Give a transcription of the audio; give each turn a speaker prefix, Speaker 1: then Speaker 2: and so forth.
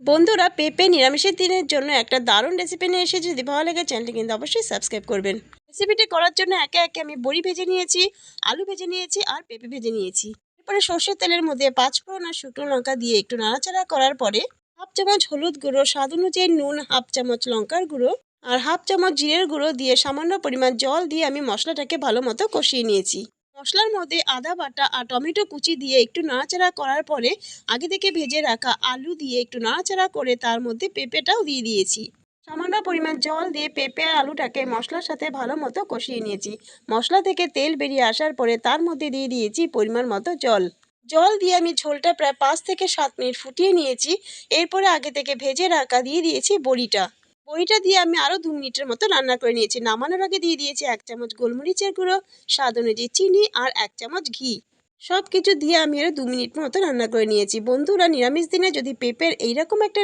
Speaker 1: বন্ধুরা, পেঁপে নিরামিষের দিনের জন্য একটা দারুণ রেসিপি নিয়ে এসেছি। যদি ভালো লাগে চ্যানেলটি কিন্তু অবশ্যই সাবস্ক্রাইব করবেন। রেসিপিটি করার জন্য একে একে আমি বড়ি ভেজে নিয়েছি, আলু ভেজে নিয়েছি আর পেঁপে ভেজে নিয়েছি। এরপরে সর্ষের তেলের মধ্যে 5 ফোড়ন আর শুকনো লঙ্কা দিয়ে একটু নাড়াচাড়া করার পরে হাফ চামচ হলুদ গুঁড়ো, স্বাদ অনুযায়ী নুন, হাফ চামচ লঙ্কার গুঁড়ো আর হাফ চামচ জিরের গুঁড়ো দিয়ে সামান্য পরিমাণ জল দিয়ে আমি মশলাটাকে ভালো মতো কষিয়ে নিয়েছি। মশলার মধ্যে আদা বাটা আর টমেটো কুচি দিয়ে একটু নাড়াচাড়া করার পরে আগে থেকে ভেজে রাখা আলু দিয়ে একটু নাড়াচাড়া করে তার মধ্যে পেঁপেটাও দিয়ে দিয়েছি। সামান্য পরিমাণ জল দিয়ে পেঁপে আর আলুটাকে মশলার সাথে ভালো মতো কষিয়ে নিয়েছি। মশলা থেকে তেল বেরিয়ে আসার পরে তার মধ্যে দিয়ে দিয়েছি পরিমাণ মতো জল। জল দিয়ে আমি ঝোলটা প্রায় 5 থেকে 7 মিনিট ফুটিয়ে নিয়েছি। এরপরে আগে থেকে ভেজে রাখা দিয়ে দিয়েছি বড়িটা। বড়িটা দিয়ে আমি আরও 2 মিনিটের মতো রান্না করে নিয়েছি। নামানোর আগে দিয়ে দিয়েছি 1 চামচ গোলমরিচের গুঁড়ো, স্বাদ অনুযায়ী চিনি আর 1 চামচ ঘি। সব কিছু দিয়ে আমি আরও 2 মিনিট মতো রান্না করে নিয়েছি। বন্ধুরা, নিরামিষ দিনে যদি পেঁপের এইরকম একটা